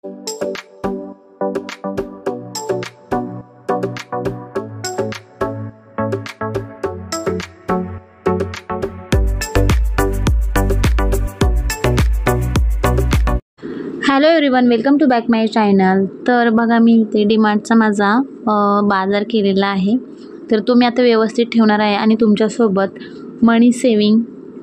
Hello everyone, welcome to back my channel. तर बघा, मी इथे डीमार्टचा माझा बाजार केलेला आहे। तर तो मी आता व्यवस्थित ठेवणार आहे आणि तुमच्यासोबत मनी सेविंग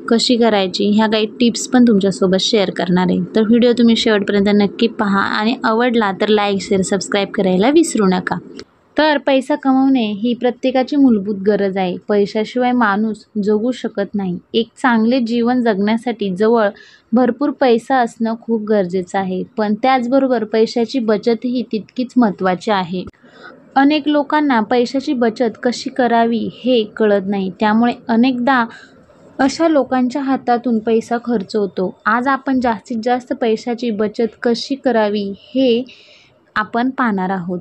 कशी करायची ह्या काही टिप्स पण तुमच्यासोबत शेअर करणार आहे। तर व्हिडिओ तुम्ही शेवटपर्यंत नक्की पहा आणि आवडला तर लाईक शेअर सबस्क्राईब करायला विसरू नका। तर पैसा कमवणे ही प्रत्येकाची मूलभूत गरज आहे। पैशाशिवाय माणूस जगू शकत नाही। एक चांगले जीवन जगण्यासाठी जवळ भरपूर पैसा असणं खूप गरजेचं आहे, पण त्याचबरोबर पैशाची बचतही तितकीच महत्त्वाची आहे। अनेक लोकांना पैशाची बचत कशी करावी हे कळत नाही, त्यामुळे अनेकदा अशा लोकांच्या हातातून पैसा खर्च होतो। आज आपण जास्तीत जास्त पैशाची बचत कशी करावी हे आपण पाहणार आहोत।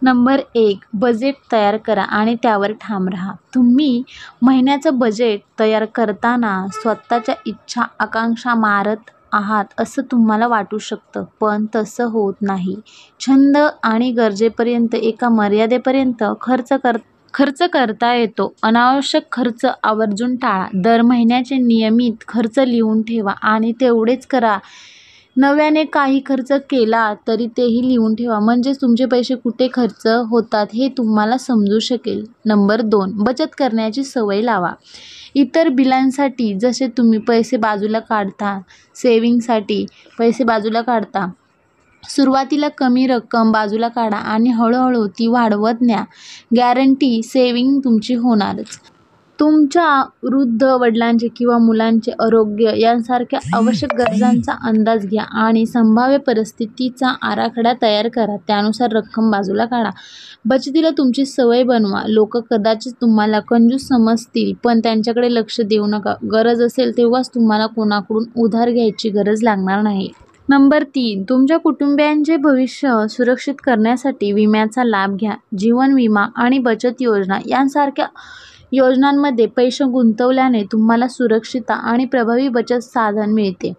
नंबर 1, बजेट तयार करा आणि त्यावर ठाम राहा। तुम्ही महिन्याचं बजेट तयार करताना स्वतःच्या इच्छा आकांक्षा मारत आहात असं तुम्हाला वाटू शकतं, पण तसं होत नाही। छंद आणि गरजेपर्यंत एका मर्यादेपर्यंत खर्च करता येतो। अनावश्यक खर्च आवर्जून टाळा। दर महिन्याचे नियमित खर्च लिहून ठेवा आणि तेवढेच करा। नव्याने काही खर्च केला तरी तेही लिहून ठेवा, म्हणजेच तुमचे पैसे कुठे खर्च होतात हे तुम्हाला समजू शकेल। नंबर 2, बचत करण्याची सवय लावा। इतर बिलांसाठी जसे तुम्ही पैसे बाजूला काढता, सेव्हिंगसाठी पैसे बाजूला काढता, सुरुवातीला कमी रक्कम बाजूला काढा आणि हळूहळू ती वाढवत न्या। गॅरंटी सेव्हिंग तुमची होणारच। तुमच्या वृद्ध वडिलांचे किंवा मुलांचे आरोग्य यांसारख्या आवश्यक गरजांचा अंदाज घ्या आणि संभाव्य परिस्थितीचा आराखडा तयार करा। त्यानुसार रक्कम बाजूला काढा। बचतीला तुमची सवय बनवा। लोक कदाचित तुम्हाला कंजूस समजतील, पण त्यांच्याकडे लक्ष देऊ नका। गरज असेल तेव्हाच तुम्हाला कोणाकडून उधार घ्यायची गरज लागणार नाही। नंबर 3, तुमच्या कुटुंबियांचे भविष्य सुरक्षित करण्यासाठी विम्याचा लाभ घ्या। जीवन विमा आणि बचत योजना यांसारख्या योजनांमध्ये पैसे गुंतवल्याने तुम्हाला सुरक्षितता आणि प्रभावी बचत साधन मिळते।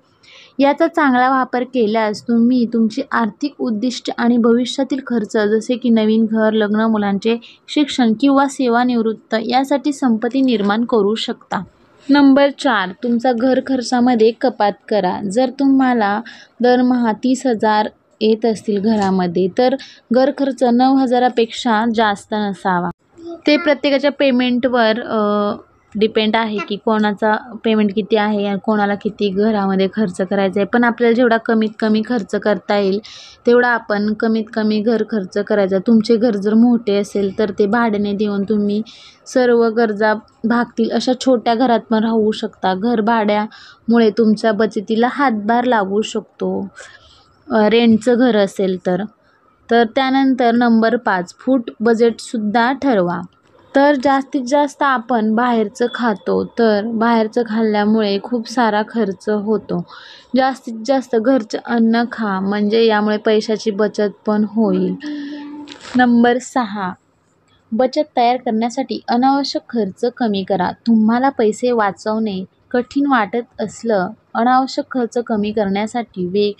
याचा चांगला वापर केल्यास तुम्ही तुमची आर्थिक उद्दिष्टे आणि भविष्यातील खर्च जसे की नवीन घर, लग्न, मुलांचे शिक्षण किंवा सेवानिवृत्त यासाठी संपत्ती निर्माण करू शकता। नंबर 4, तुमचा घर खर्चामध्ये कपात करा। जर तुम्हाला दरमहा 30,000 येत असतील घरामध्ये, तर घर खर्च 9,000 पेक्षा जास्त नसावा। ते प्रत्येकाच्या पेमेंटवर डिपेंड आहे की कोणाचा पेमेंट किती आहे आणि कोणाला किती घरामध्ये खर्च करायचा आहे, पण आपल्याला जेवढा कमीत कमी खर्च करता येईल तेवढा आपण कमीत कमी घर खर्च करायचा। तुमचे घर जर मोठे असेल तर ते भाड्याने देऊन तुम्ही सर्व गरजा भागतील अशा छोट्या घरात पण राहू शकता। घर भाड्यामुळे तुमच्या बचतीला हातभार लागू शकतो, रेंटचं घर असेल तर। त्यानंतर नंबर 5, फूड बजेटसुद्धा ठरवा। तर जास्तीत जास्त आपण बाहेरचं खातो, तर बाहेरचं खाल्ल्यामुळे खूप सारा खर्च होतो। जास्तीत जास्त घरचं अन्न खा, म्हणजे यामुळे पैशाची बचत पण होईल। नंबर 6, बचत तयार करण्यासाठी अनावश्यक खर्च कमी करा। तुम्हाला पैसे वाचवणे कठीण वाटत असलं, अनावश्यक खर्च कमी करण्यासाठी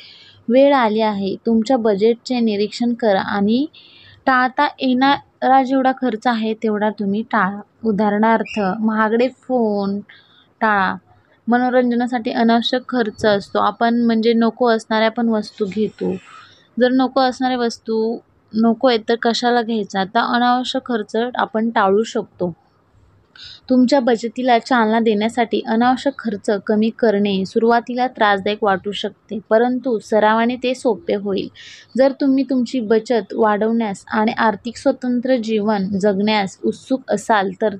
वेळ आली आहे। तुमच्या बजेटचे निरीक्षण करा आणि टाळता येणारा जेवढा खर्च आहे तेवढा तुम्ही टाळा। उदाहरणार्थ, महागडे फोन टाळा। मनोरंजनासाठी अनावश्यक खर्च असतो, आपण म्हणजे नको असणाऱ्या पण वस्तू घेतो। जर नको असणाऱ्या वस्तू नको आहेत तर कशाला घ्यायचा, तर अनावश्यक खर्च आपण टाळू शकतो। तुमच्या बचतीला चालना देण्यासाठी अनावश्यक खर्च कमी करणे सुरुवातीला त्रासदायक वाटू शकते, परंतु सरावाने ते सोपे होईल। जर तुम्ही तुमची बचत वाढवण्यास आणि आर्थिक स्वतंत्र जीवन जगण्यास उत्सुक असाल तर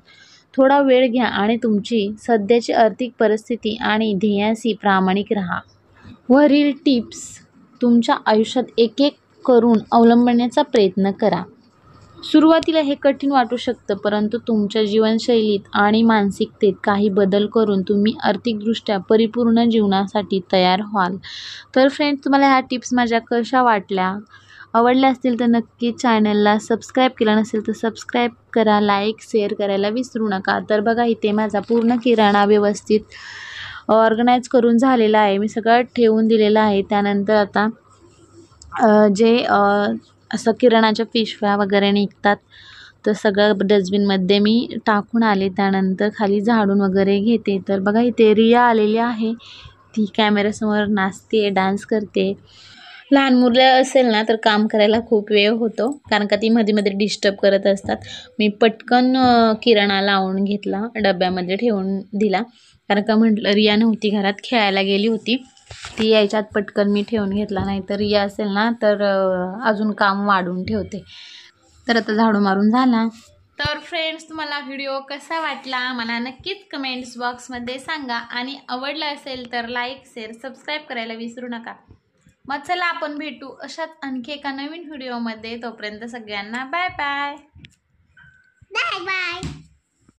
थोडा वेळ घ्या आणि तुमची सध्याची आर्थिक परिस्थिती आणि ध्येयाशी प्रामाणिक राहा। वरील टिप्स तुमच्या आयुष्यात एक-एक करून अवलंबण्याचा प्रयत्न करा। सुरुवातीला हे कठीण वाटू शकतं, परंतु तुमच्या जीवनशैलीत आणि मानसिकतेत काही बदल करून तुम्ही आर्थिकदृष्ट्या परिपूर्ण जीवनासाठी तयार व्हाल। तर फ्रेंड्स, तुम्हाला ह्या टिप्स माझ्या कशा वाटल्या? आवडल्या असतील तर नक्की चॅनलला सबस्क्राईब केलं नसेल तर सबस्क्राईब करा, लाईक शेअर करायला विसरू नका। तर बघा, इथे माझा पूर्ण किराणा व्यवस्थित ऑर्गनाईज करून झालेला आहे, मी सगळं ठेवून दिलेलं आहे। त्यानंतर आता जे असं किराणाच्या पिशव्या वगैरे निघतात तर सगळं डस्टबिनमध्ये मी टाकून आले. त्यानंतर खाली झाडून वगैरे घेते. तर बघा इथे रिया आलेली आहे. ती कॅमेऱ्यासमोर नाचते, डान्स करते. लहान मुलं असेल ना तर काम करायला खूप वेळ होतो, कारण का ती मध्ये मध्ये डिस्टर्ब करत असतात. मी पटकन किराणा लावून घेतला, डब्यामध्ये ठेवून दिला, कारण का म्हटलं रिया नव्हती घरात, खेळायला गेली होती. ती यायच्यात पटकन मी ठेवून घेतला, नाही तर रिया असेल ना तर अजून काम वाढून ठेवते. तर आता झाडू मारून झाला. तर फ्रेंड्स, तुम्हाला व्हिडिओ कसा वाटला मला नक्कीच कमेंट्स बॉक्समध्ये सांगा, आणि आवडला असेल तर लाईक, शेअर, सबस्क्राईब करायला विसरू नका. मग चला आपण भेटू अशाच आणखी एका नवीन व्हिडिओमध्ये. तोपर्यंत सगळ्यांना बाय बाय. Bye bye.